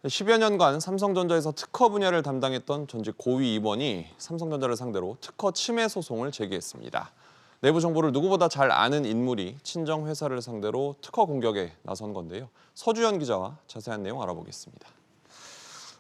10여 년간 삼성전자에서 특허 분야를 담당했던 전직 고위 임원이 삼성전자를 상대로 특허 침해 소송을 제기했습니다. 내부 정보를 누구보다 잘 아는 인물이 친정 회사를 상대로 특허 공격에 나선 건데요. 서주현 기자와 자세한 내용 알아보겠습니다.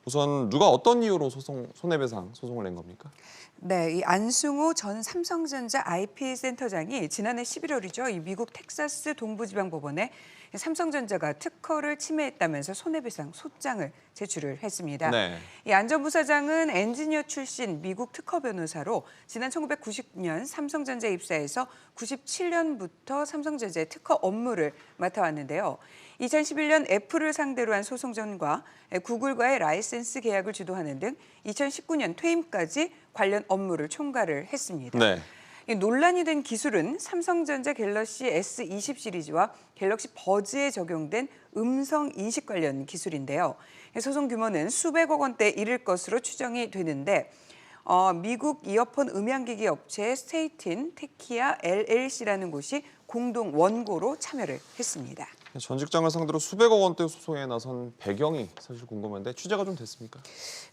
우선 누가 어떤 이유로 손해배상 소송을 낸 겁니까? 네, 이 안승우 전 삼성전자 IP 센터장이 지난해 11월이죠. 이 미국 텍사스 동부지방법원에 삼성전자가 특허를 침해했다면서 손해배상 소장을 제출을 했습니다. 네. 이 안 전 부사장은 엔지니어 출신 미국 특허 변호사로 지난 1990년 삼성전자에 입사해서 97년부터 삼성전자의 특허 업무를 맡아왔는데요. 2011년 애플을 상대로 한 소송전과 구글과의 라이센스 계약을 주도하는 등 2019년 퇴임까지 관련 업무를 총괄을 했습니다. 네. 논란이 된 기술은 삼성전자 갤럭시 S20 시리즈와 갤럭시 버즈에 적용된 음성 인식 관련 기술인데요. 소송 규모는 수백억 원대에 이를 것으로 추정이 되는데 미국 이어폰 음향기기 업체 스테이틴 테키아 LLC라는 곳이 공동 원고로 참여를 했습니다. 전 직장을 상대로 수백억 원대 소송에 나선 배경이 사실 궁금한데 취재가 좀 됐습니까?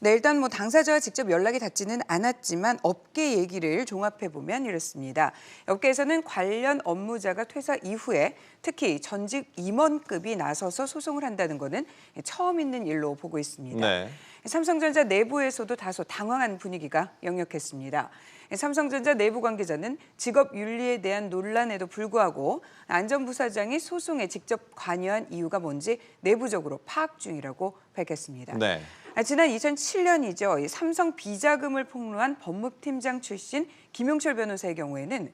네, 일단 당사자와 직접 연락이 닿지는 않았지만 업계 얘기를 종합해 보면 이렇습니다. 업계에서는 관련 업무자가 퇴사 이후에 특히 전직 임원급이 나서서 소송을 한다는 것은 처음 있는 일로 보고 있습니다. 네. 삼성전자 내부에서도 다소 당황한 분위기가 역력했습니다. 삼성전자 내부 관계자는 직업 윤리에 대한 논란에도 불구하고 안 전 부사장이 소송에 직접 관여한 이유가 뭔지 내부적으로 파악 중이라고 밝혔습니다. 네. 지난 2007년이죠. 삼성 비자금을 폭로한 법무팀장 출신 김용철 변호사의 경우에는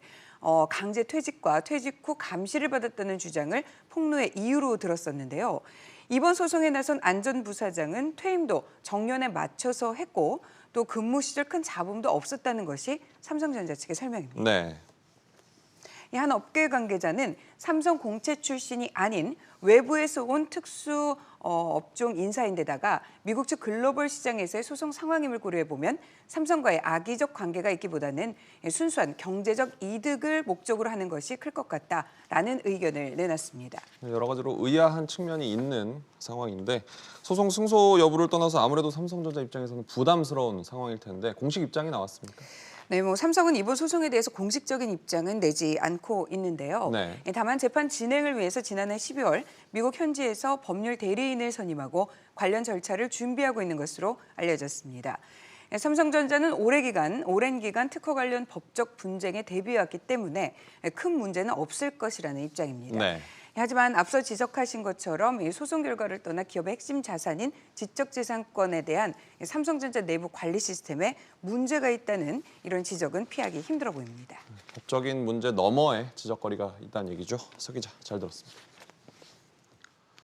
강제 퇴직과 퇴직 후 감시를 받았다는 주장을 폭로의 이유로 들었었는데요. 이번 소송에 나선 안 전 부사장은 퇴임도 정년에 맞춰서 했고 또 근무 시절 큰 잡음도 없었다는 것이 삼성전자 측의 설명입니다. 네. 한 업계 관계자는 삼성 공채 출신이 아닌 외부에서 온 특수 업종 인사인데다가 미국 측 글로벌 시장에서의 소송 상황임을 고려해보면 삼성과의 악의적 관계가 있기보다는 순수한 경제적 이득을 목적으로 하는 것이 클 것 같다라는 의견을 내놨습니다. 여러 가지로 의아한 측면이 있는 상황인데 소송 승소 여부를 떠나서 아무래도 삼성전자 입장에서는 부담스러운 상황일 텐데 공식 입장이 나왔습니까? 네, 삼성은 이번 소송에 대해서 공식적인 입장은 내지 않고 있는데요. 네. 다만 재판 진행을 위해서 지난해 12월 미국 현지에서 법률 대리인을 선임하고 관련 절차를 준비하고 있는 것으로 알려졌습니다. 삼성전자는 오랜 기간 특허 관련 법적 분쟁에 대비해왔기 때문에 큰 문제는 없을 것이라는 입장입니다. 네. 하지만 앞서 지적하신 것처럼 이 소송 결과를 떠나 기업의 핵심 자산인 지적재산권에 대한 삼성전자 내부 관리 시스템에 문제가 있다는 이런 지적은 피하기 힘들어 보입니다. 법적인 문제 너머에 지적거리가 있다는 얘기죠. 서 기자, 잘 들었습니다.